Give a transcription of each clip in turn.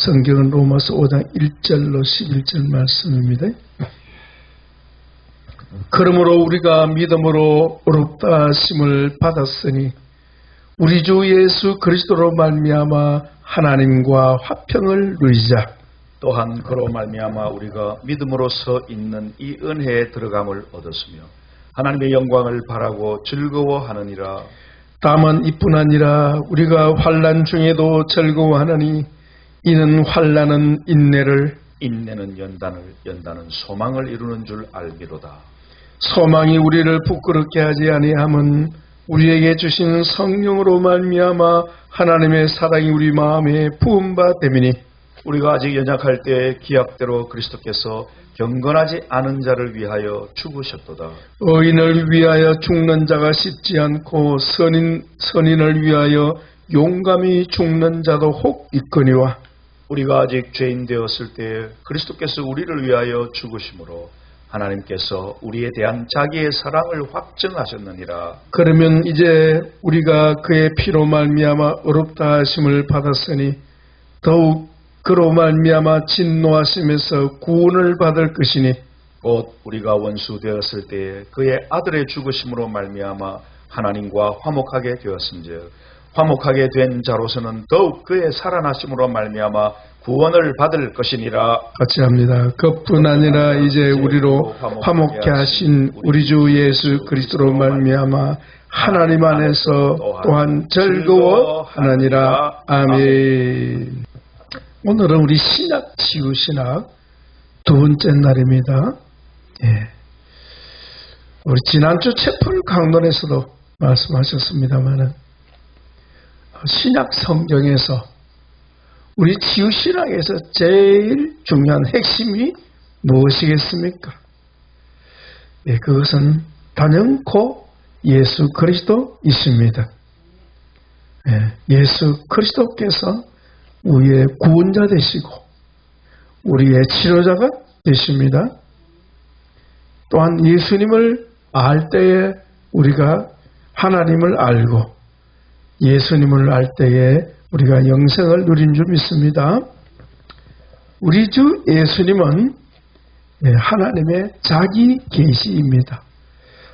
성경은 로마서 5장 1절로 11절 말씀입니다. 그러므로 우리가 믿음으로 의롭다 하심을 받았으니 우리 주 예수 그리스도로 말미암아 하나님과 화평을 누리자. 또한 그로 말미암아 우리가 믿음으로서 있는 이 은혜에 들어감을 얻었으며 하나님의 영광을 바라고 즐거워하느니라. 다만 이뿐 아니라 우리가 환난 중에도 즐거워하느니 이는 환난은 인내를, 인내는 연단을, 연단은 소망을 이루는 줄 알기로다. 소망이 우리를 부끄럽게 하지 아니함은 우리에게 주신 성령으로 말미암아 하나님의 사랑이 우리 마음에 부음바 됨이니 우리가 아직 연약할 때 기약대로 그리스도께서 경건하지 않은 자를 위하여 죽으셨도다. 의인을 위하여 죽는 자가 쉽지 않고 선인을 위하여 용감히 죽는 자도 혹 있거니와 우리가 아직 죄인 되었을 때 그리스도께서 우리를 위하여 죽으심으로 하나님께서 우리에 대한 자기의 사랑을 확증하셨느니라. 그러면 이제 우리가 그의 피로 말미암아 의롭다 하심을 받았으니 더욱 그로 말미암아 진노하심에서 구원을 받을 것이니 곧 우리가 원수 되었을 때 그의 아들의 죽으심으로 말미암아 하나님과 화목하게 되었은즉 화목하게 된 자로서는 더욱 그의 살아나심으로 말미암아 구원을 받을 것이니라. 같이 합니다. 그뿐 아니라 이제 우리로 화목케 하신 우리 주 예수 그리스도로 말미암아 하나님 안에서 또한 즐거워하느니라. 아멘. 오늘은 우리 신약 치유신학 두 번째 날입니다. 예. 우리 지난주 채플 강론에서도 말씀하셨습니다만은 신약 성경에서 우리 치유신학에서 제일 중요한 핵심이 무엇이겠습니까? 예, 그것은 단연코 예수 그리스도이십니다. 예, 예수 그리스도께서 우리의 구원자 되시고 우리의 치료자가 되십니다. 또한 예수님을 알 때에 우리가 하나님을 알고 예수님을 알 때에 우리가 영생을 누린 줄 믿습니다. 우리 주 예수님은 하나님의 자기 계시입니다.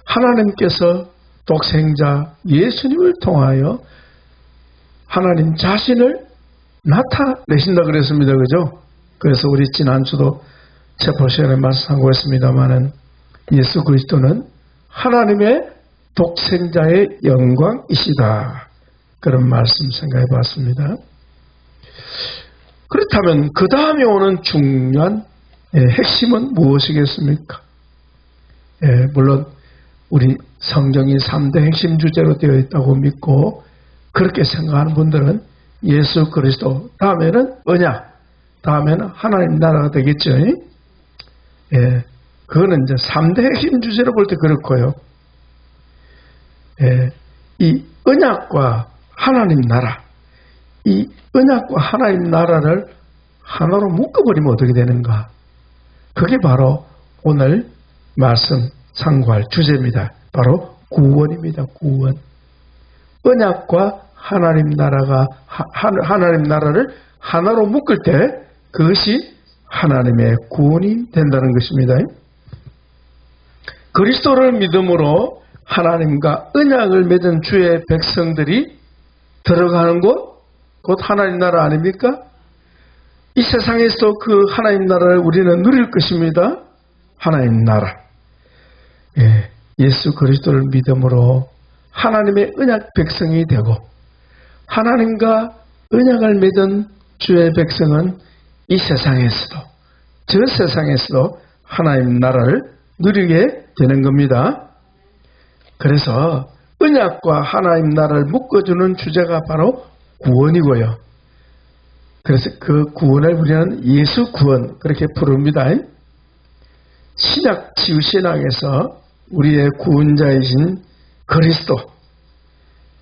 하나님께서 독생자 예수님을 통하여 하나님 자신을 나타내신다 그랬습니다. 그죠? 그래서 우리 지난주도 체포 시간에 말씀하고 있습니다만은 예수 그리스도는 하나님의 독생자의 영광이시다. 그런 말씀 생각해 봤습니다. 그렇다면 그 다음에 오는 중요한 핵심은 무엇이겠습니까? 물론 우리 성경이 3대 핵심 주제로 되어 있다고 믿고 그렇게 생각하는 분들은 예수 그리스도, 다음에는 언약, 다음에는 하나님 나라가 되겠죠. 예, 그거는 이제 3대 핵심 주제로 볼 때 그렇고요. 예, 이 언약과 하나님 나라, 이 언약과 하나님 나라를 하나로 묶어버리면 어떻게 되는가? 그게 바로 오늘 말씀 상고할 주제입니다. 바로 구원입니다. 구원. 언약과 하나님 나라가 하나님 나라를 하나로 묶을 때 그것이 하나님의 구원이 된다는 것입니다. 그리스도를 믿음으로 하나님과 언약을 맺은 주의 백성들이 들어가는 곳, 곧 하나님 나라 아닙니까? 이 세상에서 그 하나님 나라를 우리는 누릴 것입니다. 하나님 나라. 예, 예수 그리스도를 믿음으로 하나님의 언약 백성이 되고 하나님과 언약을 맺은 주의 백성은 이 세상에서도 저 세상에서도 하나님 나라를 누리게 되는 겁니다. 그래서 언약과 하나님 나라를 묶어주는 주제가 바로 구원이고요. 그래서 그 구원을 우리는 예수 구원 그렇게 부릅니다. 신약 치유신학에서 우리의 구원자이신 그리스도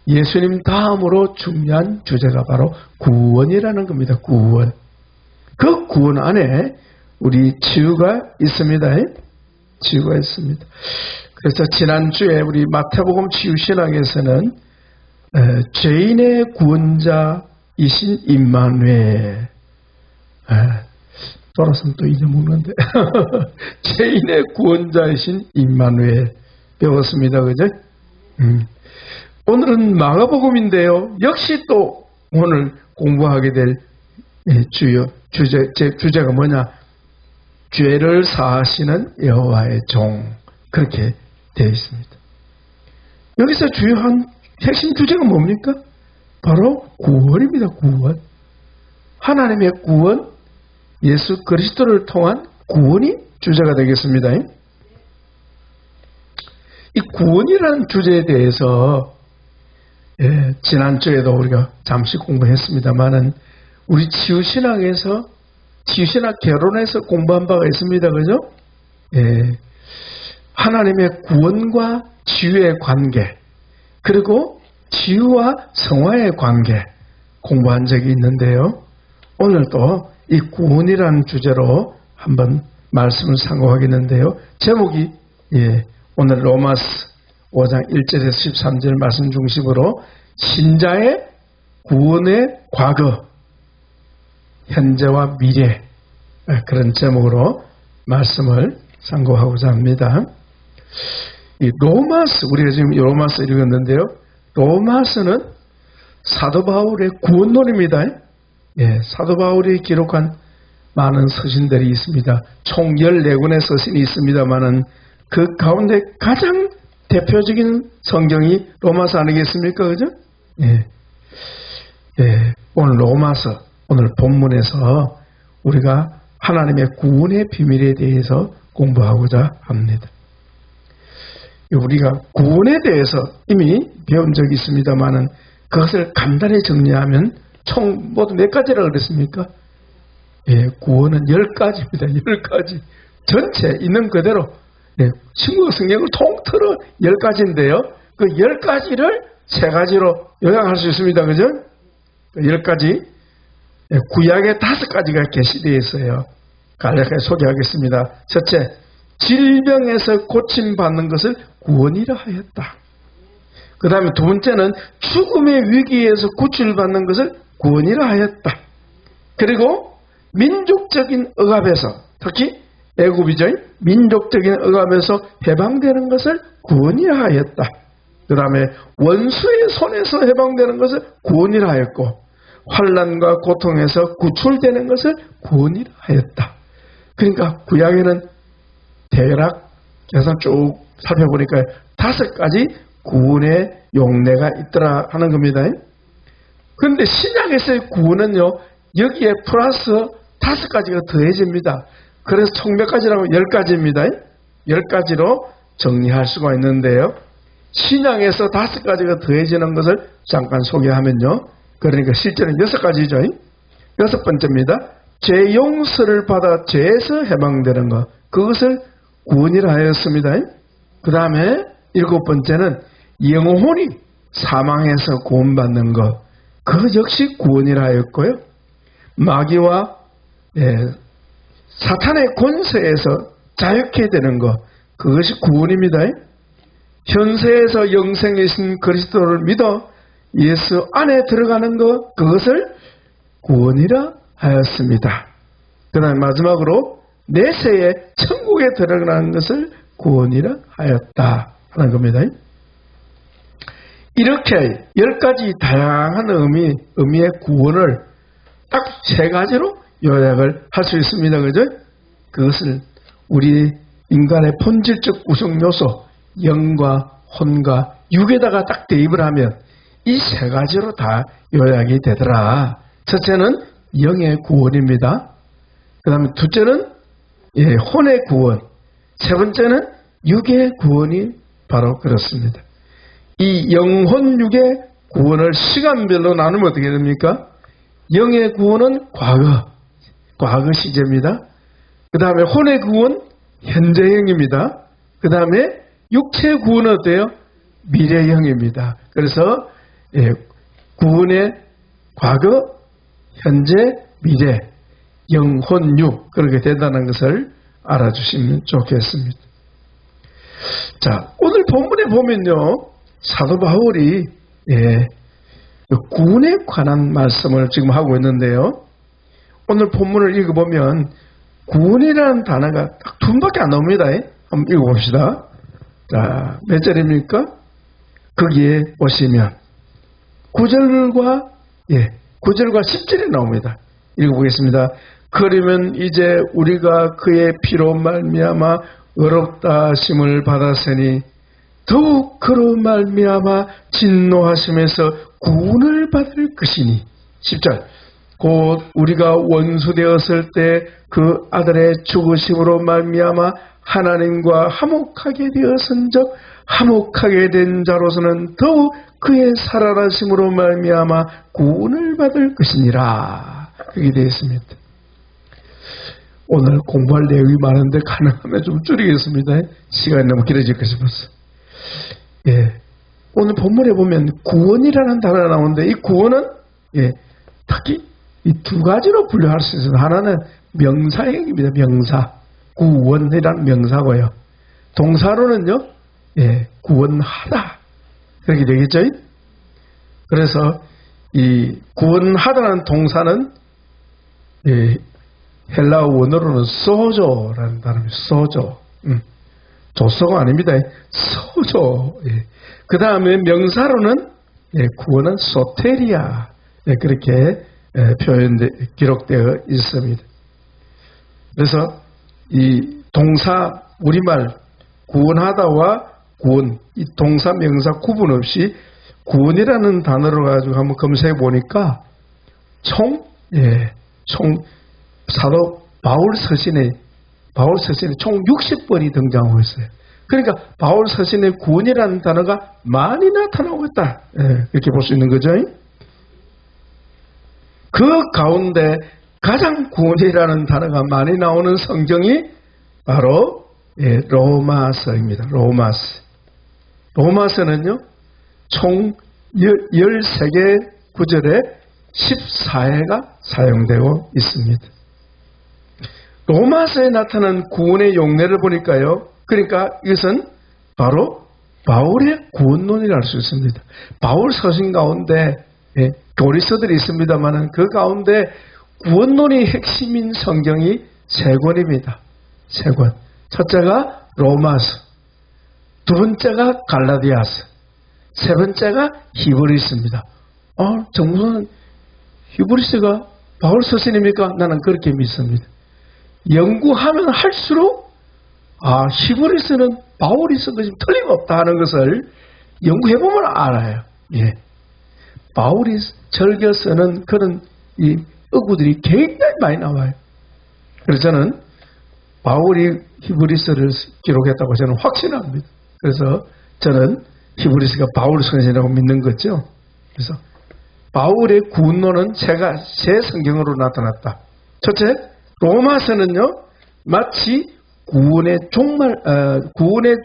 예수님 다음으로 중요한 주제가 바로 구원이라는 겁니다. 구원. 그 구원 안에 우리 치유가 있습니다. 치유가 있습니다. 그래서 지난주에 우리 마태복음 치유신학에서는 죄인의 구원자이신 임마누엘, 돌아서면 또 잊어먹는데. 죄인의 구원자이신 임마누엘 배웠습니다. 그죠? 오늘은 마가복음인데요. 역시 또 오늘 공부하게 될 주제가 뭐냐? 죄를 사하시는 여호와의 종. 그렇게 되어 있습니다. 여기서 주요한 핵심 주제가 뭡니까? 바로 구원입니다. 구원. 하나님의 구원, 예수 그리스도를 통한 구원이 주제가 되겠습니다. 이 구원이라는 주제에 대해서 지난주에도 우리가 잠시 공부했습니다만은 우리 치유신학에서 치유신학 개론에서 공부한 바가 있습니다. 그죠? 하나님의 구원과 치유의 관계, 그리고 치유와 성화의 관계 공부한 적이 있는데요. 오늘도 이 구원이라는 주제로 한번 말씀을 상고하겠는데요. 제목이 오늘 로마서 5장 1절에서 13절 말씀 중심으로 신자의 구원의 과거, 현재와 미래, 그런 제목으로 말씀을 상고하고자 합니다. 이 로마서, 우리가 지금 로마서 읽었는데요. 로마서는 사도 바울의 구원론입니다. 사도 바울이 기록한 많은 서신들이 있습니다. 총 14권의 서신이 있습니다만은 그 가운데 가장 대표적인 성경이 로마서 아니겠습니까? 그죠? 오늘 로마서, 오늘 본문에서 우리가 하나님의 구원의 비밀에 대해서 공부하고자 합니다. 우리가 구원에 대해서 이미 배운 적이 있습니다만은 그것을 간단히 정리하면 총 모두 몇 가지라고 그랬습니까? 구원은 10가지입니다. 10가지. 전체 있는 그대로 신구약 성경을 통틀어 10가지인데요. 그 10가지를 3가지로 요약할 수 있습니다. 그죠? 10가지. 구약에 5가지가 게시되어 있어요. 간략하게 소개하겠습니다. 첫째, 질병에서 고침받는 것을 구원이라 하였다. 그 다음에 두 번째는 죽음의 위기에서 구출받는 것을 구원이라 하였다. 그리고 민족적인 억압에서, 특히 애굽이죠. 민족적인 억압에서 해방되는 것을 구원이라 하였다. 그 다음에 원수의 손에서 해방되는 것을 구원이라 하였고, 환난과 고통에서 구출되는 것을 구원이라 하였다. 그러니까 구약에는 대략 계산 쭉 살펴보니까 5가지 구원의 용례가 있더라 하는 겁니다. 그런데 신약에서의 구원은요, 여기에 플러스 5가지가 더해집니다. 그래서 총 몇 가지라고? 10가지입니다. 10가지로 정리할 수가 있는데요. 신약에서 5가지가 더해지는 것을 잠깐 소개하면요. 그러니까 실제는 6가지죠. 6번째입니다. 죄 용서를 받아 죄에서 해방되는 것. 그것을 구원이라 하였습니다. 그 다음에 7번째는 영혼이 사망해서 구원받는 것. 그 역시 구원이라 하였고요. 마귀와 사탄의 권세에서 자유케 되는 것. 그것이 구원입니다. 현세에서 영생이신 그리스도를 믿어 예수 안에 들어가는 것. 그것을 구원이라 하였습니다. 그 다음에 마지막으로 내세에 천국에 들어가는 것을 구원이라 하였다 하는 겁니다. 이렇게 10가지 다양한 의미의 구원을 딱 3가지로 요약을 할 수 있습니다. 그죠? 그것을 우리 인간의 본질적 구성 요소, 영과 혼과 육에다가 딱 대입을 하면 이 3가지로 다 요약이 되더라. 첫째는 영의 구원입니다. 그 다음에 둘째는 혼의 구원. 세 번째는 육의 구원이 바로 그렇습니다. 이 영혼 육의 구원을 시간별로 나누면 어떻게 됩니까? 영의 구원은 과거 시제입니다. 그 다음에 혼의 구원, 현재형입니다. 그 다음에 육체의 구원은 어때요? 미래형입니다. 그래서 구원의 과거, 현재, 미래, 영혼, 육 그렇게 된다는 것을 알아주시면 좋겠습니다. 자, 오늘 본문에 보면요, 사도 바울이 구원에 관한 말씀을 지금 하고 있는데요. 오늘 본문을 읽어보면 구원이라는 단어가 딱 두 번밖에 안 나옵니다. 한번 읽어봅시다. 자, 몇 절입니까? 거기에 보시면 9절과 10절에 나옵니다. 읽어보겠습니다. 그러면 이제 우리가 그의 피로 말미암아 의롭다 하심을 받았으니 더욱 그로 말미암아 진노하심에서 구원을 받을 것이니 10절 곧 우리가 원수되었을 때 그 아들의 죽으심으로 말미암아 하나님과 화목하게 되었은즉 화목하게 된 자로서는 더욱 그의 살아나심으로 말미암아 구원을 받을 것이니라. 그렇게 되어 있습니다. 오늘 공부할 내용이 많은데 가능하면 좀 줄이겠습니다. 시간이 너무 길어질 것 싶어서. 오늘 본문에 보면 구원이라는 단어가 나오는데 이 구원은 특히 이 두 가지로 분류할 수 있어요. 하나는 명사형입니다. 명사. 구원이라는 명사고요. 동사로는요. 구원하다. 그렇게 되겠죠? 그래서 이 구원하다는 동사는 헬라어 원어로는 소조라는 단어입니다. 소조. 조소가 아닙니다. 소조. 그 다음에 명사로는 구원은 소테리아. 그렇게 기록되어 있습니다. 그래서 이 동사 우리말 구원하다와 구원 이 동사 명사 구분 없이 구원이라는 단어를 가지고 한번 검색해 보니까 총 사도 바울 서신에 총 60번이 등장하고 있어요. 그러니까 바울 서신에 구원이라는 단어가 많이 나타나고 있다. 이렇게 볼 수 있는 거죠. 그 가운데 가장 구원이라는 단어가 많이 나오는 성경이 바로 로마서입니다. 로마서는요 총 13개 구절에 14회가 사용되고 있습니다. 로마서에 나타난 구원의 용례를 보니까요. 그러니까 이것은 바로 바울의 구원론이라 할 수 있습니다. 바울 서신 가운데 교리서들이 있습니다만 그 가운데 구원론의 핵심인 성경이 3권입니다. 3권. 첫째가 로마서, 두 번째가 갈라디아서, 세 번째가 히브리서입니다. 정부는 히브리서가 바울 서신입니까? 나는 그렇게 믿습니다. 연구하면 할수록 히브리서는 바울이 쓴 것이 틀림없다 하는 것을 연구해보면 알아요. 바울이 즐겨 쓰는 그런 이 어구들이 굉장히 많이 나와요. 그래서 저는 바울이 히브리서를 기록했다고 저는 확신합니다. 그래서 저는 히브리서가 바울 서신이라고 믿는 거죠. 그래서 바울의 구원론은 세 성경으로 나타났다. 첫째, 로마서는요 마치 구원의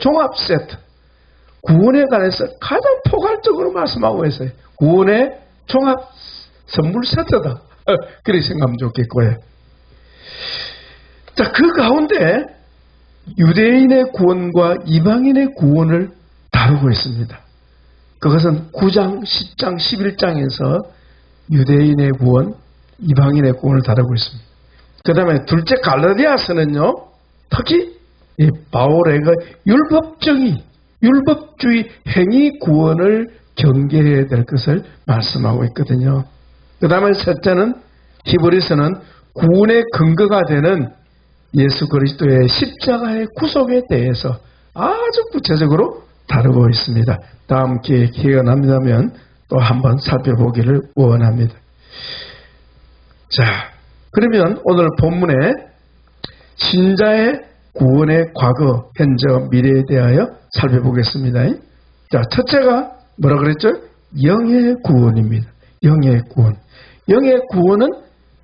종합 세트, 구원에 관해서 가장 포괄적으로 말씀하고 있어요. 구원의 종합 선물 세트다. 그렇게 생각하면 좋겠고요. 자, 그 가운데 유대인의 구원과 이방인의 구원을 다루고 있습니다. 그것은 9장, 10장, 11장에서 유대인의 구원, 이방인의 구원을 다루고 있습니다. 그 다음에 둘째 갈라디아서는요, 특히 이 바울의 율법주의 행위 구원을 경계해야 될 것을 말씀하고 있거든요. 그 다음에 셋째는 히브리서는 구원의 근거가 되는 예수 그리스도의 십자가의 구속에 대해서 아주 구체적으로 다루고 있습니다. 다음 기회가 남다면 또 한번 살펴보기를 원합니다. 자, 그러면 오늘 본문에 신자의 구원의 과거, 현재, 미래에 대하여 살펴보겠습니다. 자, 첫째가 뭐라 그랬죠? 영의 구원입니다. 영의 구원. 영의 구원은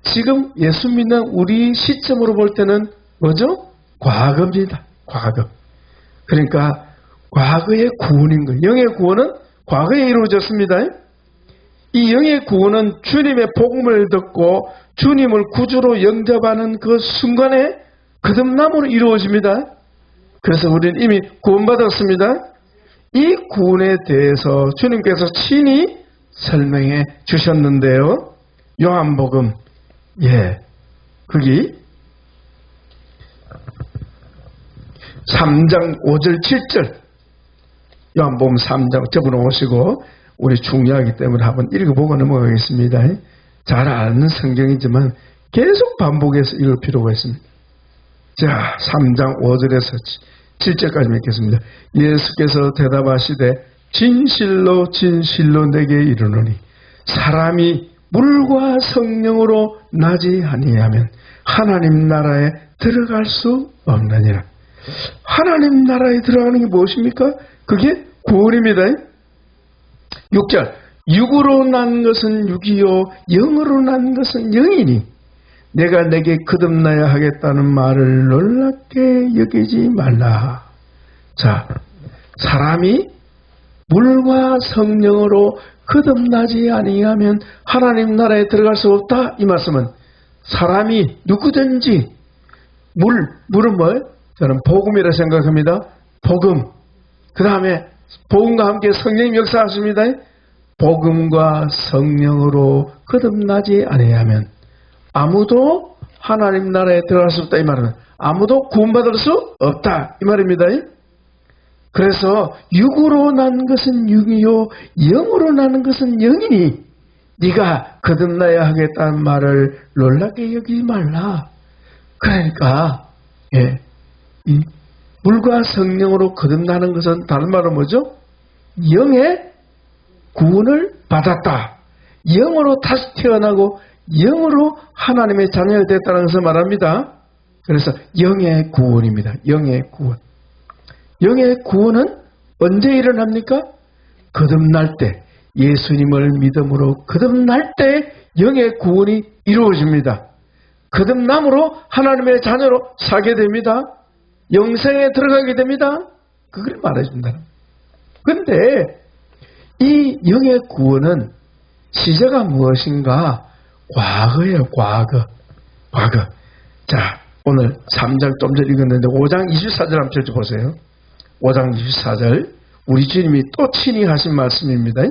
지금 예수 믿는 우리 시점으로 볼 때는 뭐죠? 과거입니다. 과거. 그러니까 과거의 구원인 거예요. 영의 구원은 과거에 이루어졌습니다. 이 영의 구원은 주님의 복음을 듣고 주님을 구주로 영접하는 그 순간에 거듭남으로 이루어집니다. 그래서 우리는 이미 구원받았습니다. 이 구원에 대해서 주님께서 친히 설명해 주셨는데요. 요한복음 거기 3장 5절 7절 요한복음 3장 접어놓으시고 우리 중요하기 때문에 한번 읽어보고 넘어가겠습니다. 잘 아는 성경이지만 계속 반복해서 읽을 필요가 있습니다. 자, 3장 5절에서 7절까지 읽겠습니다. 예수께서 대답하시되 진실로 진실로 내게 이르노니 사람이 물과 성령으로 나지 아니하면 하나님 나라에 들어갈 수 없느니라. 하나님 나라에 들어가는 게 무엇입니까? 그게 구원입니다. 6절 육으로 난 것은 육이요 영으로 난 것은 영이니 내가 내게 거듭나야 하겠다는 말을 놀랍게 여기지 말라. 자, 사람이 물과 성령으로 거듭나지 아니하면 하나님 나라에 들어갈 수 없다. 이 말씀은 사람이 누구든지 물은 뭐예요? 저는 복음이라 생각합니다. 복음. 그 다음에 복음과 함께 성령님 역사하십니다. 복음과 성령으로 거듭나지 아니하면 아무도 하나님 나라에 들어갈 수 없다. 이 말은 아무도 구원받을 수 없다. 이 말입니다. 그래서 육으로 난 것은 육이요 영으로 나는 것은 영이니 네가 거듭나야 하겠다는 말을 놀랍게 여기지 말라. 그러니까 이 물과 성령으로 거듭나는 것은 다른 말로 뭐죠? 영의 구원을 받았다. 영으로 다시 태어나고 영으로 하나님의 자녀가 됐다는 것을 말합니다. 그래서 영의 구원입니다. 영의 구원. 영의 구원은 언제 일어납니까? 거듭날 때, 예수님을 믿음으로 거듭날 때 영의 구원이 이루어집니다. 거듭남으로 하나님의 자녀로 살게 됩니다. 영생에 들어가게 됩니다. 그걸 말해준다. 그런데 이 영의 구원은 시제가 무엇인가? 과거예요. 과거. 자, 오늘 3장 좀 전에 읽었는데 5장 24절 한번 펼쳐보세요. 5장 24절 우리 주님이 또 친히 하신 말씀입니다.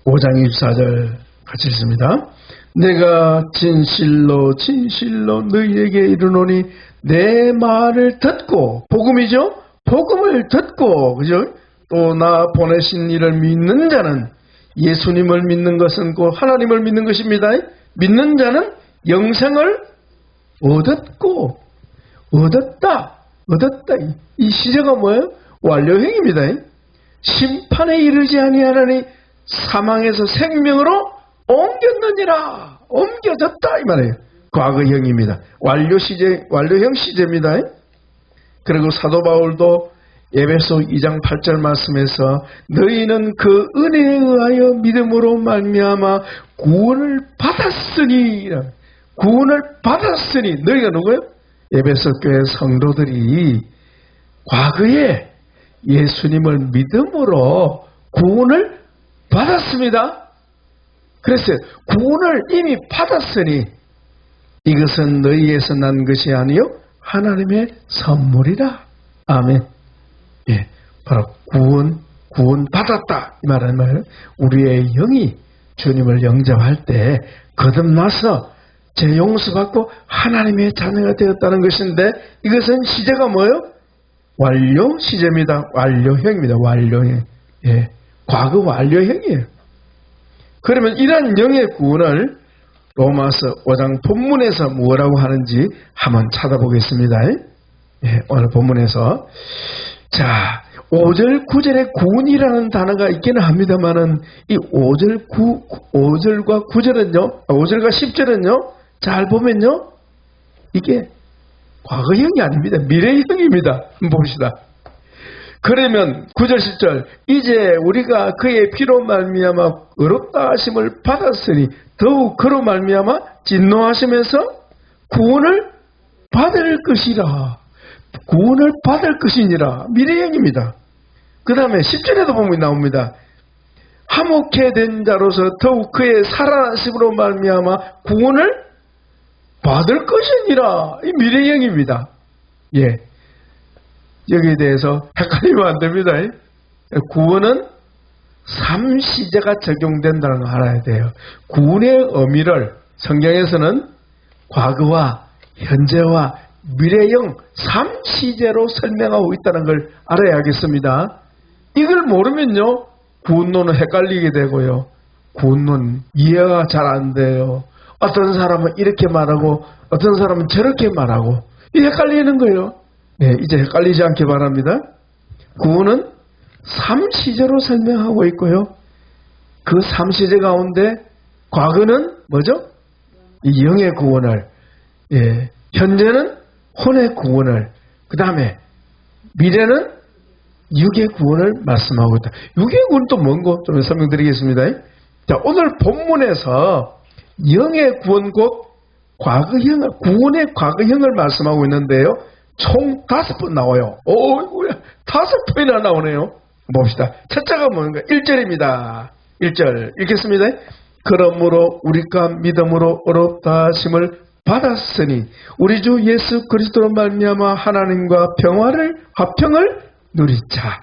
5장 24절 같이 읽습니다. 내가 진실로 진실로 너희에게 이르노니 내 말을 듣고 복음이죠. 복음을 듣고 그죠? 또 나 보내신 이를 믿는 자는 예수님을 믿는 것은 곧 하나님을 믿는 것입니다. 믿는 자는 영생을 얻었다. 이 시제가 뭐예요? 완료형입니다. 심판에 이르지 아니하나니 사망에서 생명으로 옮겼느니라. 옮겨졌다 이 말이에요. 과거형입니다. 완료형 시제입니다. 그리고 사도 바울도 에베소 2장 8절 말씀에서 너희는 그 은혜에 의하여 믿음으로 말미암아 구원을 받았으니 너희가 누구예요? 에베소 교회 성도들이 과거에 예수님을 믿음으로 구원을 받았습니다. 그래서 구원을 이미 받았으니 이것은 너희에서 난 것이 아니요 하나님의 선물이라. 아멘. 예, 바로 구원 받았다 이 말은 뭐예요? 우리의 영이 주님을 영접할 때 거듭나서 제 용서받고 하나님의 자녀가 되었다는 것인데 이것은 시제가 뭐예요? 완료 시제입니다. 완료형입니다. 완료형. 예, 과거 완료형이에요. 그러면 이러한 영의 구원을 로마서 5장 본문에서 뭐라고 하는지 한번 찾아보겠습니다. 예, 오늘 본문에서 자 5절 9절에 구원이라는 단어가 있기는 합니다만은 이 5절과 9절은요 5절과 10절은요 잘 보면요 이게 과거형이 아닙니다. 미래형입니다. 한번 봅시다. 그러면 9절 10절 이제 우리가 그의 피로 말미암아 의롭다 하심을 받았으니 더욱 그로 말미암아 진노하시면서 구원을 받을 것이라. 구원을 받을 것이니라. 미래형입니다. 그 다음에 10절에도 보면 나옵니다. 화목해 된 자로서 더욱 그의 살아나심으로 말미암아 구원을 받을 것이니라. 이 미래형입니다. 예, 여기에 대해서 헷갈리면 안 됩니다. 구원은 3시제가 적용된다는 걸 알아야 돼요. 구원의 의미를 성경에서는 과거와 현재와 미래형 3시제로 설명하고 있다는 걸 알아야겠습니다. 이걸 모르면요, 구원론은 헷갈리게 되고요. 구원론 이해가 잘 안 돼요. 어떤 사람은 이렇게 말하고 어떤 사람은 저렇게 말하고 이 헷갈리는 거예요. 네, 이제 헷갈리지 않게 바랍니다. 구원은 3시제로 설명하고 있고요. 그 3시제 가운데 과거는 뭐죠? 이 영의 구원을, 현재는 혼의 구원을, 그 다음에 미래는 육의 구원을 말씀하고 있다. 육의 구원은 또 뭔고? 좀 설명드리겠습니다. 자, 오늘 본문에서 영의 구원 곧 과거형을, 구원의 과거형을 말씀하고 있는데요. 총 5번 나와요. 오이구야, 5번이나 나오네요. 봅시다. 첫째가 뭔가? 1절입니다. 1절 읽겠습니다. 그러므로 우리가 믿음으로 의롭다 하심을 받았으니 우리 주 예수 그리스도로 말미암아 하나님과 화평을 누리자.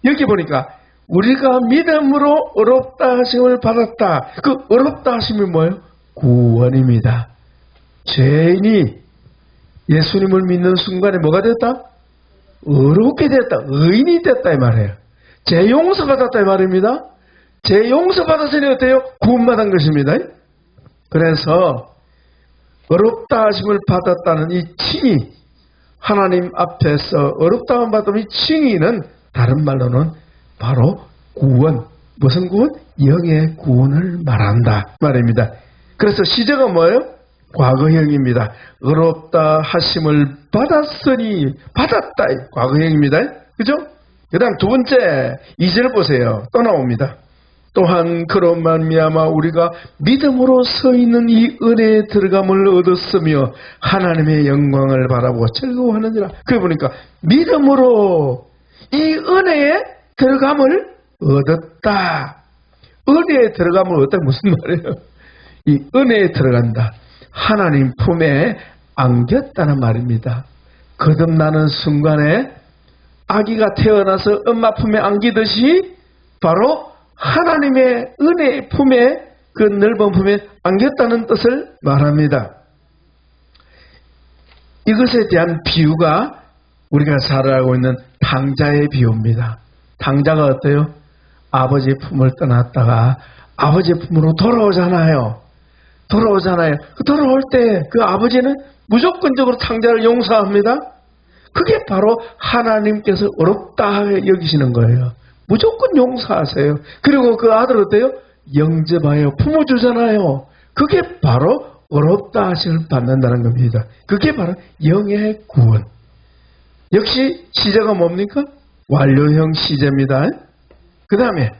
여기 보니까 우리가 믿음으로 의롭다 하심을 받았다. 그 의롭다 하심이 뭐예요? 구원입니다. 죄인이 예수님을 믿는 순간에 뭐가 됐다? 의롭게 됐다. 의인이 됐다 이 말이에요. 죄 용서받았다 이 말입니다. 죄 용서받았으니 어때요? 구원받은 것입니다. 그래서 의롭다 하심을 받았다는 이 칭의, 하나님 앞에서 의롭다함을 받은 이 칭의는 다른 말로는 바로 구원, 무슨 구원? 영의 구원을 말한다 말입니다. 그래서 시제가 뭐예요? 과거형입니다. 의롭다 하심을 받았으니, 받았다, 과거형입니다. 그죠? 그 다음 두 번째 2절 보세요. 또 나옵니다. 또한 그런 말미암아 우리가 믿음으로 서 있는 이 은혜에 들어감을 얻었으며 하나님의 영광을 바라보고 즐거워하느니라. 그래 보니까 믿음으로 이 은혜에 들어감을 얻었다. 은혜에 들어감을 얻었다 무슨 말이에요? 이 은혜에 들어간다. 하나님 품에 안겼다는 말입니다. 거듭나는 순간에 아기가 태어나서 엄마 품에 안기듯이 바로 하나님의 은혜의 품에, 그 넓은 품에 안겼다는 뜻을 말합니다. 이것에 대한 비유가 우리가 잘 알고 있는 탕자의 비유입니다. 탕자가 어때요? 아버지 품을 떠났다가 아버지 품으로 돌아오잖아요. 돌아올 때 그 아버지는 무조건적으로 탕자를 용서합니다. 그게 바로 하나님께서 어렵다 여기시는 거예요. 무조건 용서하세요. 그리고 그 아들 어때요? 영접하여 품어주잖아요. 그게 바로 어렵다 하심을 받는다는 겁니다. 그게 바로 영의 구원. 역시 시제가 뭡니까? 완료형 시제입니다. 그 다음에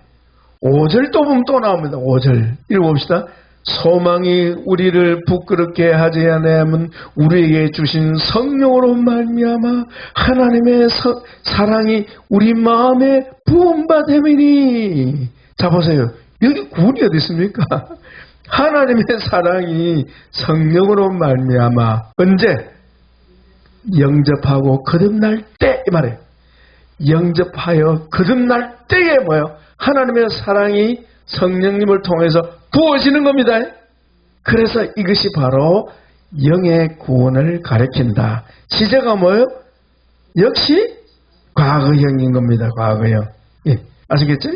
5절 또 보면 또 나옵니다. 5절 읽어봅시다. 소망이 우리를 부끄럽게 하지 않으면 우리에게 주신 성령으로 말미암아 하나님의 사랑이 우리 마음에 부음받음이니. 자 보세요. 여기 구원이 어디 있습니까? 하나님의 사랑이 성령으로 말미암아 언제? 영접하고 거듭날 때 이 말이에요. 영접하여 거듭날 때에 뭐예요? 하나님의 사랑이 성령님을 통해서 부어지는 겁니다. 그래서 이것이 바로 영의 구원을 가리킨다. 시제가 뭐예요? 역시 과거형인 겁니다. 과거형. 예, 아시겠죠?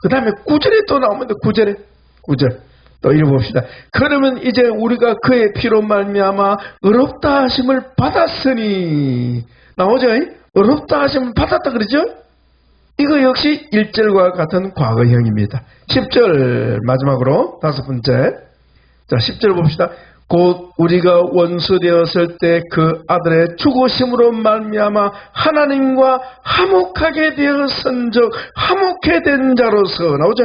그 다음에 9절에 또 나오는데 9절 또 읽어봅시다. 그러면 이제 우리가 그의 피로 말미암아 의롭다 하심을 받았으니. 나오죠? 의롭다 하심을 받았다 그러죠? 이거 역시 1절과 같은 과거형입니다. 10절 마지막으로 5번째. 자, 10절 봅시다. 곧 우리가 원수 되었을 때 그 아들의 죽으심으로 말미암아 하나님과 화목하게 되었은즉 화목해 된 자로서. 나오죠?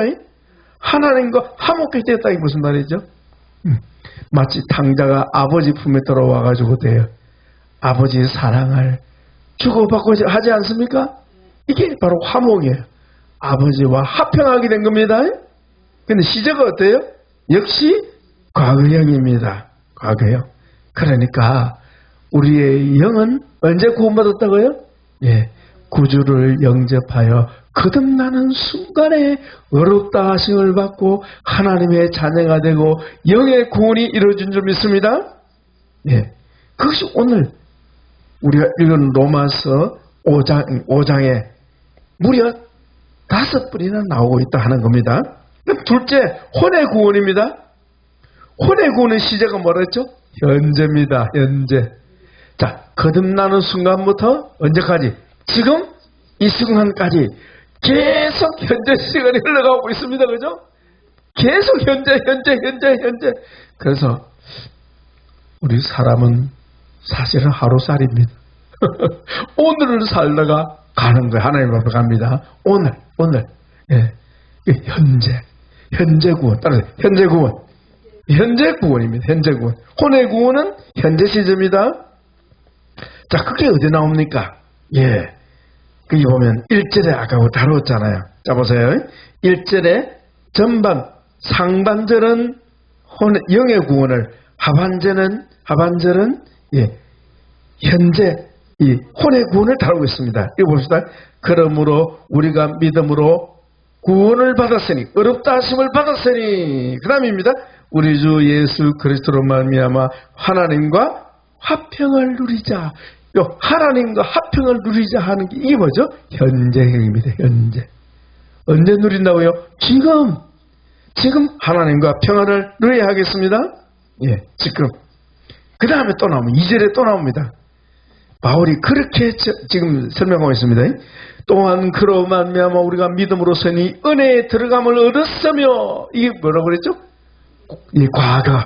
하나님과 화목해 되었다. 이게 무슨 말이죠? 마치 탕자가 아버지 품에 들어와가지고 돼요. 아버지의 사랑을 주고받고 하지 않습니까? 이게 바로 화목이에요. 아버지와 화평하게 된 겁니다. 근데 시제가 어때요? 역시 과거형입니다. 과거형. 그러니까 우리의 영은 언제 구원받았다고요? 예, 구주를 영접하여 거듭나는 순간에 어렵다 하심을 받고 하나님의 자녀가 되고 영의 구원이 이루어진 줄 믿습니다. 예. 그것이 오늘 우리가 읽은 로마서 5장에 무려 5번이나 나오고 있다 하는 겁니다. 둘째, 혼의 구원입니다. 혼의 구원의 시작은 뭐랬죠? 현재입니다. 현재. 자, 거듭나는 순간부터 언제까지? 지금 이 순간까지 계속 현재 시간이 흘러가고 있습니다. 그죠? 계속 현재. 그래서 우리 사람은 사실은 하루살이입니다. 오늘을 살다가 가는 거예요. 하나님 앞에 갑니다. 오늘. 예. 현재 구원. 따라서 현재 구원. 현재 구원입니다. 현재 구원. 혼의 구원은 현재 시점이다. 자, 그게 어디 나옵니까? 예. 거기 보면 1절에 아까 다루었잖아요. 자, 보세요. 1절에 전반, 상반절은 영의 구원을, 하반절은 예, 현재 이 혼의 구원을 다루고 있습니다. 이거 봅시다. 그러므로 우리가 믿음으로 구원을 받았으니, 어렵다 하심을 받았으니, 그 다음입니다. 우리 주 예수 그리스도로 말미암아 하나님과 화평을 누리자. 요 하나님과 화평을 누리자 하는 게 이게 뭐죠? 현재형입니다. 현재. 언제 누린다고요? 지금 하나님과 평안을 누려야 하겠습니다. 예, 지금. 그 다음에 또 나옵니다. 2절에 또 나옵니다. 바울이 그렇게 지금 설명하고 있습니다. 또한 그로 말미암아 우리가 믿음으로서니 은혜에 들어감을 얻었으며, 이게 뭐라고 그랬죠? 이 과거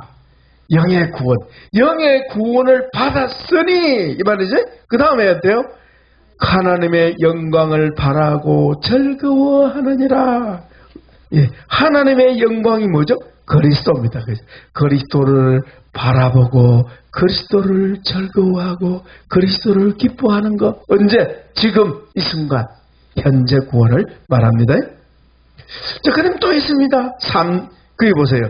영의 구원을 받았으니 이 말이지. 그 다음에 해야 돼요. 하나님의 영광을 바라고 즐거워하느니라. 예, 하나님의 영광이 뭐죠? 그리스도입니다. 그리스도를 바라보고 그리스도를 즐거워하고 그리스도를 기뻐하는 것. 언제? 지금 이 순간 현재 구원을 말합니다. 자, 그럼 또 있습니다. 거기 보세요.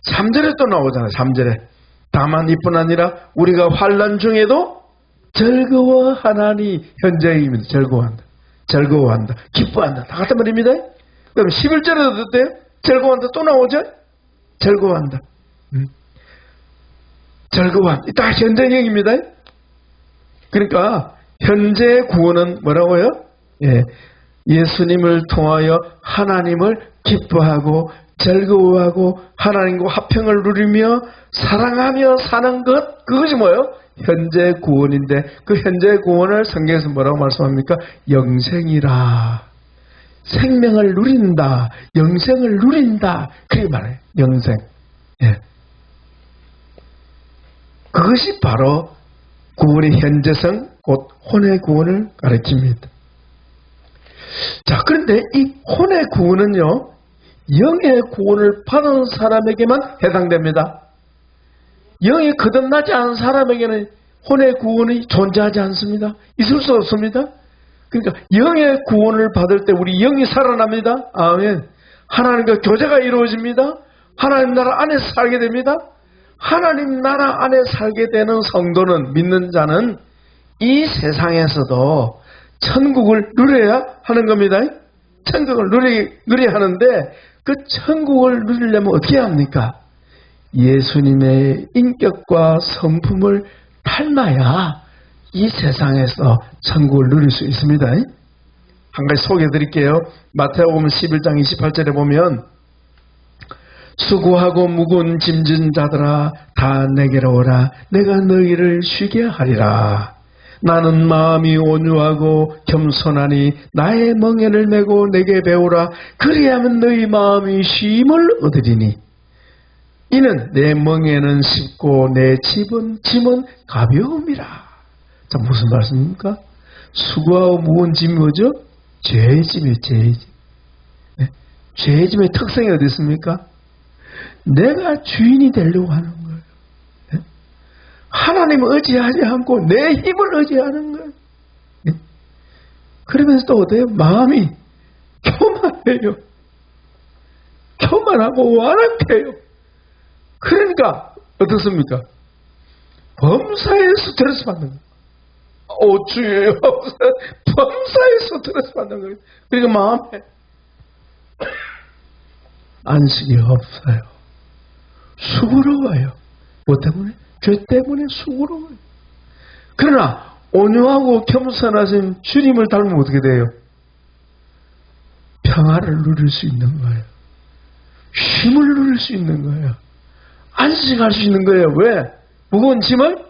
3절에 또 나오잖아요. 3절에 다만 이뿐 아니라 우리가 환난 중에도 즐거워하나니. 현재입니다. 즐거워한다. 기뻐한다. 다 같은 말입니다. 그럼 11절에도 어때요? 즐거워한다 또 나오죠? 즐거워한다. 즐거워한다. 다 현재형입니다. 그러니까 현재 구원은 뭐라고요? 예, 예수님을 통하여 하나님을 기뻐하고 즐거워하고 하나님과 화평을 누리며 사랑하며 사는 것, 그것이 뭐예요? 현재 구원인데, 그 현재 구원을 성경에서 뭐라고 말씀합니까? 영생이라. 생명을 누린다. 영생을 누린다. 그렇게 말해요. 영생. 예. 그것이 바로 구원의 현재성, 곧 혼의 구원을 가르칩니다. 자, 그런데 이 혼의 구원은요, 영의 구원을 받은 사람에게만 해당됩니다. 영이 거듭나지 않은 사람에게는 혼의 구원이 존재하지 않습니다. 있을 수 없습니다. 그러니까 영의 구원을 받을 때 우리 영이 살아납니다. 아멘. 하나님과 교제가 이루어집니다. 하나님 나라 안에 살게 됩니다. 하나님 나라 안에 살게 되는 성도는, 믿는 자는 이 세상에서도 천국을 누려야 하는 겁니다. 천국을 누려야 하는데, 그 천국을 누리려면 어떻게 합니까? 예수님의 인격과 성품을 닮아야 이 세상에서 천국을 누릴 수 있습니다. 한 가지 소개해 드릴게요. 마태복음 11장 28절에 보면 수고하고 무거운 짐진 자들아 다 내게로 오라. 내가 너희를 쉬게 하리라. 나는 마음이 온유하고 겸손하니 나의 멍에를 메고 내게 배우라. 그리하면 너희 마음이 쉼을 얻으리니 이는 내 멍에는 쉽고 내 짐은 가벼움이라. 자, 무슨 말씀입니까? 수고하고 무거운 짐이 뭐죠? 죄의 짐이에요. 죄의 짐. 네? 죄의 짐의 특성이 어디 있습니까? 내가 주인이 되려고 하는 거예요. 네? 하나님을 의지하지 않고 내 힘을 의지하는 거예요. 네? 그러면서 또 어때요? 마음이 교만해요. 교만하고 완악해요. 그러니까 어떻습니까? 범사에 스트레스 받는 거예요. 주여 범사에 스트레스 받는 거예요. 그리고 마음에 안식이 없어요. 수고로워요. 뭐 때문에? 죄 때문에 수고로워요. 그러나 온유하고 겸손하신 주님을 닮으면 어떻게 돼요? 평화를 누릴 수 있는 거예요. 쉼을 누릴 수 있는 거예요. 안식할 수 있는 거예요. 왜? 무거운 짐을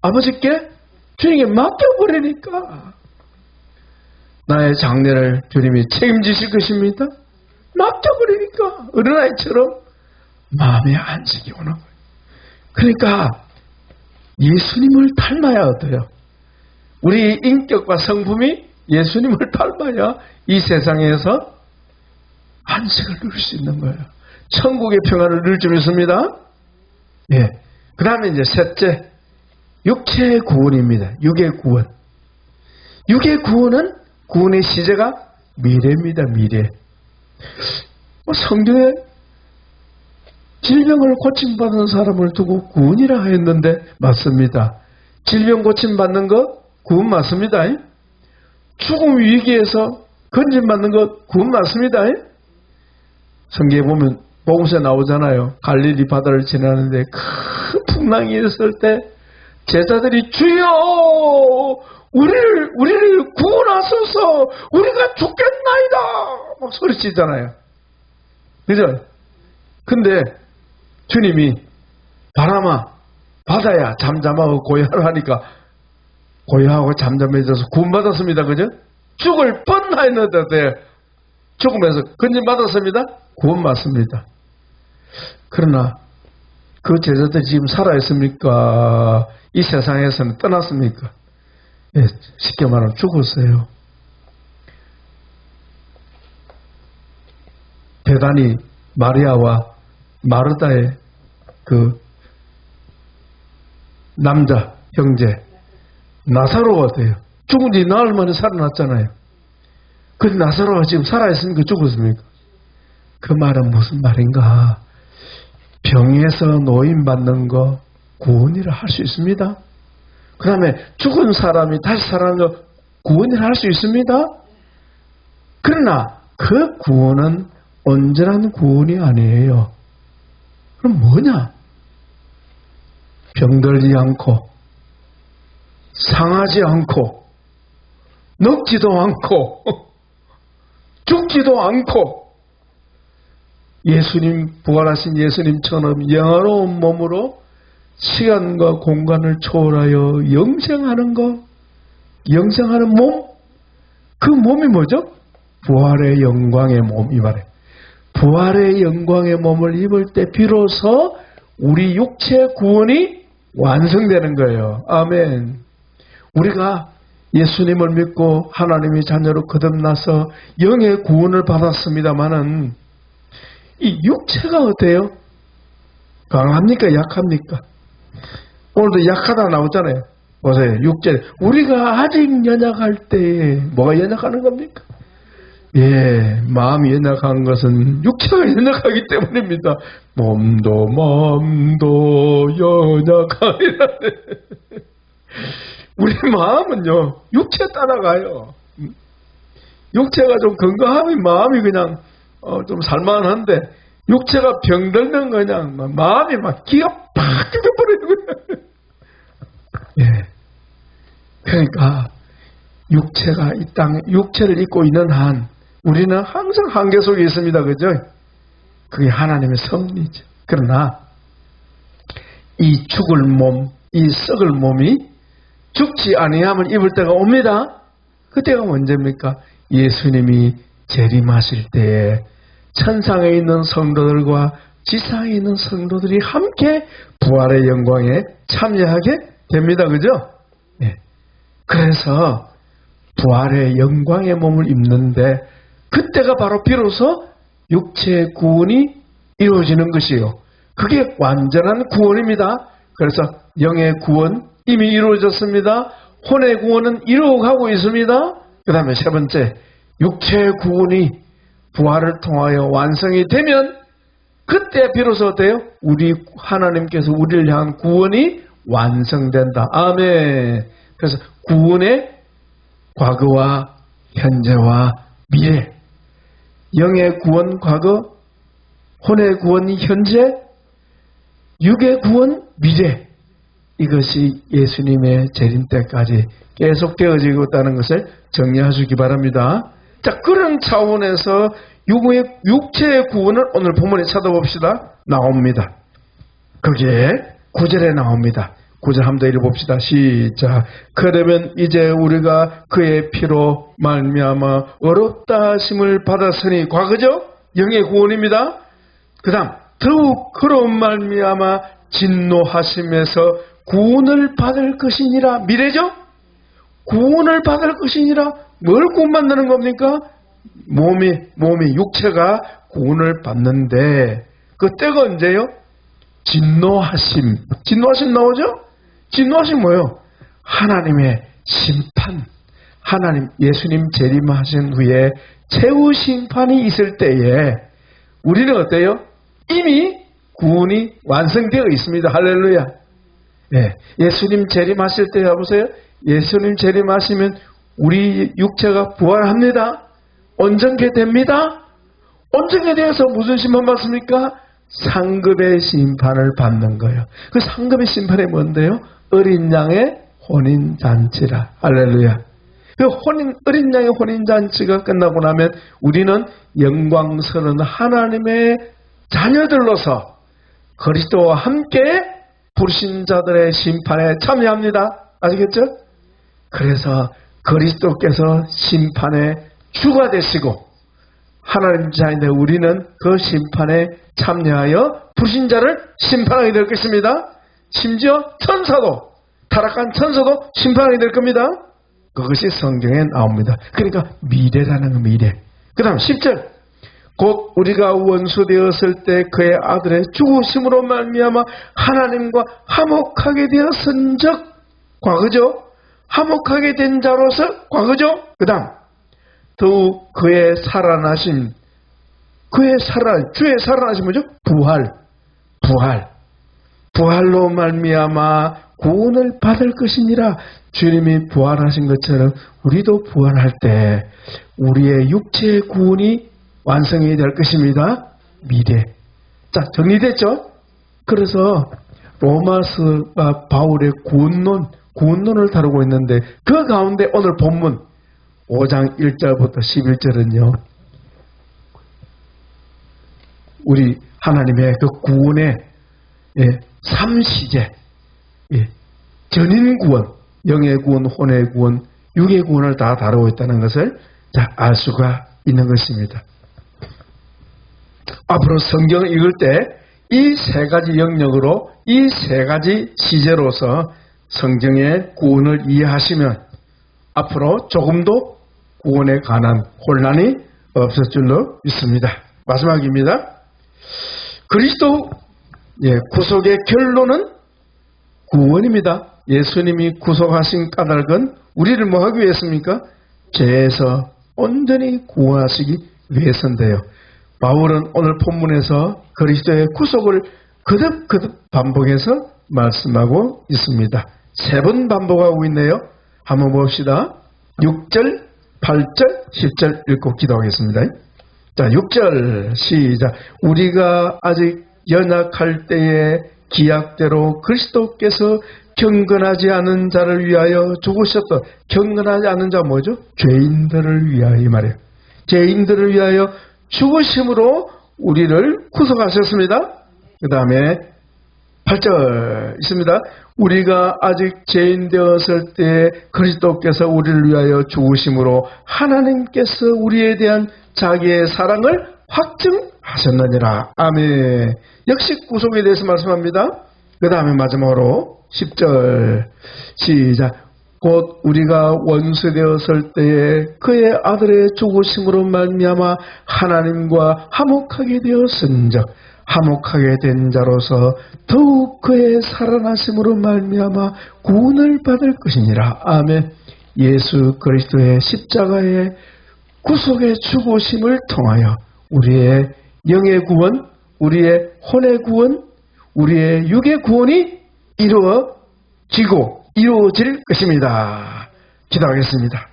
아버지께 주님께 맡겨버리니까. 나의 장래를 주님이 책임지실 것입니다. 맡겨버리니까 어린아이처럼 마음의 안식이 오는 거예요. 그러니까 예수님을 닮아야 어때요? 우리 인격과 성품이 예수님을 닮아야 이 세상에서 안식을 누릴 수 있는 거예요. 천국의 평화를 누릴 줄 믿습니다. 예. 그 다음에 이제 셋째, 육체의 구원입니다. 육의 구원. 육의 구원은 구원의 시제가 미래입니다. 미래. 성경에 질병을 고침받은 사람을 두고 구원이라 했는데 맞습니다. 질병 고침받는 것 구원 맞습니다. 죽음 위기에서 건진받는 것 구원 맞습니다. 성경에 보면 복음서에 나오잖아요. 갈릴리 바다를 지나는데 큰 풍랑이 있을 때 제자들이 주여 우리를 구원하소서 우리가 죽겠나이다 막 소리치잖아요. 그죠? 근데 주님이 바람아 바다야 잠잠하고 고요하라 하니까 고요하고 잠잠해져서 구원받았습니다. 그죠? 죽을 뻔했는데 죽으면서 건진받았습니다. 구원 맞습니다. 그러나 그 제자들이 지금 살아있습니까? 이 세상에서는 떠났습니까? 예, 쉽게 말하면 죽었어요. 대단히 마리아와 마르다의 그 남자 형제 나사로가 돼요. 죽은 지 나흘 만에 살아났잖아요. 그 나사로가 지금 살아있습니까? 죽었습니까? 그 말은 무슨 말인가? 병에서 노임받는 거 구원이라 할 수 있습니다. 그 다음에 죽은 사람이 다시 살아나는 거 구원이라 할 수 있습니다. 그러나 그 구원은 온전한 구원이 아니에요. 그럼 뭐냐? 병들지 않고 상하지 않고 늙지도 않고 죽지도 않고 예수님 부활하신 예수님처럼 영화로운 몸으로 시간과 공간을 초월하여 영생하는 것, 영생하는 몸, 그 몸이 뭐죠? 부활의 영광의 몸, 이 말이에요. 부활의 영광의 몸을 입을 때 비로소 우리 육체 구원이 완성되는 거예요. 아멘. 우리가 예수님을 믿고 하나님의 자녀로 거듭나서 영의 구원을 받았습니다마는 이 육체가 어때요? 강합니까? 약합니까? 오늘도 약하다 나오잖아요. 보세요. 육체. 우리가 아직 연약할 때 뭐가 연약하는 겁니까? 예, 마음이 연약한 것은 육체가 연약하기 때문입니다. 몸도 연약하리라. 우리 마음은요, 육체 따라가요. 육체가 좀 건강하면 마음이 그냥 좀 살만한데 육체가 병들면 그냥 마음이 막 기가 팍 뜯어버리는 거예요. 예. 그러니까 육체가 이 땅에 육체를 입고 있는 한 우리는 항상 한계 속에 있습니다. 그죠? 그게 하나님의 섭리죠. 그러나 이 죽을 몸, 이 썩을 몸이 죽지 아니함을 입을 때가 옵니다. 그때가 언제입니까? 예수님이 재림하실 때에 천상에 있는 성도들과 지상에 있는 성도들이 함께 부활의 영광에 참여하게 됩니다. 그죠? 네. 그래서 부활의 영광의 몸을 입는데 그때가 바로 비로소 육체의 구원이 이루어지는 것이요. 그게 완전한 구원입니다. 그래서 영의 구원 이미 이루어졌습니다. 혼의 구원은 이루어가고 있습니다. 그 다음에 세 번째, 육체의 구원이 부활을 통하여 완성이 되면 그때 비로소 어때요? 우리 하나님께서 우리를 향한 구원이 완성된다. 아멘. 그래서 구원의 과거와 현재와 미래, 영의 구원 과거, 혼의 구원 현재, 육의 구원 미래, 이것이 예수님의 재림 때까지 계속 되어지고 있다는 것을 정리하시기 바랍니다. 자, 그런 차원에서 육체의 구원을 오늘 본문에 찾아봅시다. 나옵니다. 거기에 9절에 나옵니다. 9절 한번 더 읽어봅시다. 시작. 그러면 이제 우리가 그의 피로 말미암아 어렵다 하심을 받았으니, 과거죠? 영의 구원입니다. 그 다음 더욱 그런 말미암아 진노하심에서 구원을 받을 것이니라. 미래죠? 구원을 받을 것이니라. 뭘 구원받는 겁니까? 몸이 육체가 구원을 받는데, 그 때가 언제요? 진노하심. 진노하심 나오죠? 진노하심 뭐예요? 하나님의 심판. 하나님, 예수님 재림하신 후에 최후 심판이 있을 때에 우리는 어때요? 이미 구원이 완성되어 있습니다. 할렐루야. 네. 예수님 재림하실 때 보세요. 예수님 재림하시면 우리 육체가 부활합니다. 온전케 됩니다. 온전케 되어서 무슨 심판 받습니까? 상급의 심판을 받는 거예요. 그 상급의 심판이 뭔데요? 어린 양의 혼인잔치라. 할렐루야. 그 어린 양의 혼인잔치가 끝나고 나면 우리는 영광스러운 하나님의 자녀들로서 그리스도와 함께 불신자들의 심판에 참여합니다. 아시겠죠? 그래서 그리스도께서 심판의 주가 되시고 하나님 자인데 우리는 그 심판에 참여하여 불신자를 심판하게 될 것입니다. 심지어 천사도, 타락한 천사도 심판하게 될 겁니다. 그것이 성경에 나옵니다. 그러니까 미래라는 거, 미래. 그 다음 10절. 곧 우리가 원수 되었을 때 그의 아들의 죽으심으로 말미암아 하나님과 화목하게 되었은즉, 과거죠. 화목하게 된 자로서, 과거죠. 그 다음 더욱 그의 살아나심, 주의 살아나심 뭐죠? 부활로 말미암아 구원을 받을 것이니라. 주님이 부활하신 것처럼 우리도 부활할 때 우리의 육체의 구원이 완성이 될 것입니다. 미래. 자, 정리됐죠? 그래서 로마서가 바울의 구원론을 다루고 있는데, 그 가운데 오늘 본문 5장 1절부터 11절은요, 우리 하나님의 그 구원의 삼시제, 전인 구원, 영의 구원, 혼의 구원, 육의 구원을 다 다루고 있다는 것을 알 수가 있는 것입니다. 앞으로 성경을 읽을 때 이 세 가지 영역으로, 이 세 가지 시제로서 성경의 구원을 이해하시면 앞으로 조금도 구원에 관한 혼란이 없을 줄로 믿습니다. 마지막입니다. 그리스도 구속의 결론은 구원입니다. 예수님이 구속하신 까닭은 우리를 뭐 하기 위해서입니까? 죄에서 온전히 구원하시기 위해서인데요. 바울은 오늘 본문에서 그리스도의 구속을 거듭 반복해서 말씀하고 있습니다. 3번 반복하고 있네요. 한번 봅시다. 6절, 8절, 10절 읽고 기도하겠습니다. 자, 6절 시작. 우리가 아직 연약할 때에 기약대로 그리스도께서 경건하지 않은 자를 위하여 죽으셨다. 경건하지 않은 자 뭐죠? 죄인들을 위하여, 이 말이에요. 죄인들을 위하여 죽으심으로 우리를 구속하셨습니다. 그 다음에 8절 있습니다. 우리가 아직 죄인 되었을 때 그리스도께서 우리를 위하여 죽으심으로 하나님께서 우리에 대한 자기의 사랑을 확증하셨느니라. 아멘. 역시 구속에 대해서 말씀합니다. 그 다음에 마지막으로 10절 시작. 곧 우리가 원수 되었을 때에 그의 아들의 죽으심으로 말미암아 하나님과 화목하게 되었은즉, 화목하게 된 자로서 더욱 그의 살아나심으로 말미암아 구원을 받을 것이니라. 아멘. 예수 그리스도의 십자가의 구속의 죽으심을 통하여 우리의 영의 구원, 우리의 혼의 구원, 우리의 육의 구원이 이루어지고 이루어질 것입니다. 기도하겠습니다.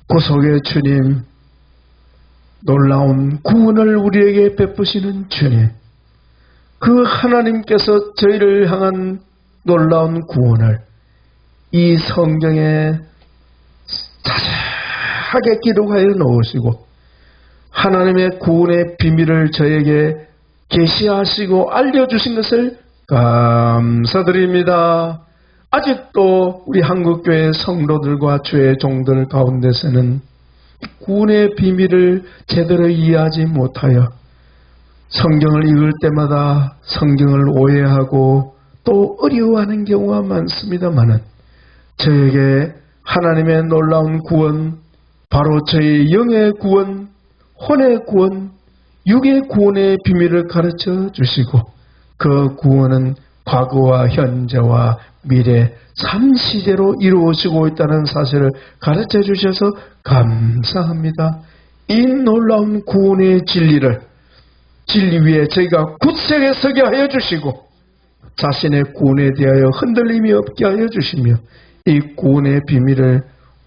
구속의 주님, 놀라운 구원을 우리에게 베푸시는 주님, 그 하나님께서 저희를 향한 놀라운 구원을 이 성경에 자세하게 기록하여 놓으시고 하나님의 구원의 비밀을 저에게 계시하시고 알려주신 것을 감사드립니다. 아직도 우리 한국교회 성도들과 주의 종들 가운데서는 구원의 비밀을 제대로 이해하지 못하여 성경을 읽을 때마다 성경을 오해하고 또 어려워하는 경우가 많습니다만은 저에게 하나님의 놀라운 구원, 바로 저의 영의 구원, 혼의 구원, 육의 구원의 비밀을 가르쳐 주시고 그 구원은 과거와 현재와 미래 3시대로 이루어지고 있다는 사실을 가르쳐 주셔서 감사합니다. 이 놀라운 구원의 진리 위에 저희가 굳세게 서게 하여 주시고 자신의 구원에 대하여 흔들림이 없게 하여 주시며 이 구원의 비밀을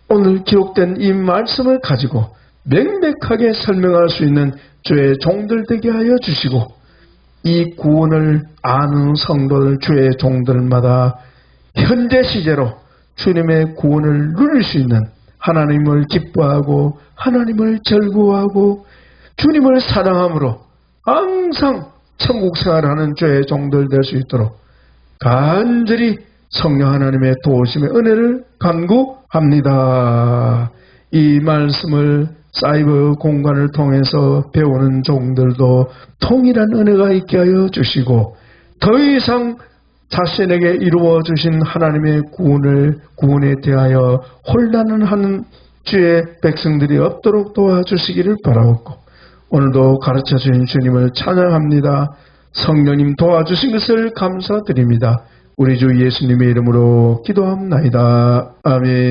오늘 기록된 이 말씀을 가지고 명백하게 설명할 수 있는 주의 종들 되게 하여 주시고 이 구원을 아는 성도들 주의 종들마다 현재 시제로 주님의 구원을 누릴 수 있는 하나님을 기뻐하고 하나님을 즐거워하고 주님을 사랑함으로 항상 천국 생활하는 주의 종들 될 수 있도록 간절히 성령 하나님의 도우심의 은혜를 간구합니다. 이 말씀을 사이버 공간을 통해서 배우는 종들도 통일한 은혜가 있게 하여 주시고 더 이상 자신에게 이루어 주신 하나님의 구원에 대하여 혼란을 하는 주의 백성들이 없도록 도와주시기를 바라옵고 오늘도 가르쳐 주신 주님을 찬양합니다. 성령님 도와주신 것을 감사드립니다. 우리 주 예수님의 이름으로 기도합나이다. 아멘.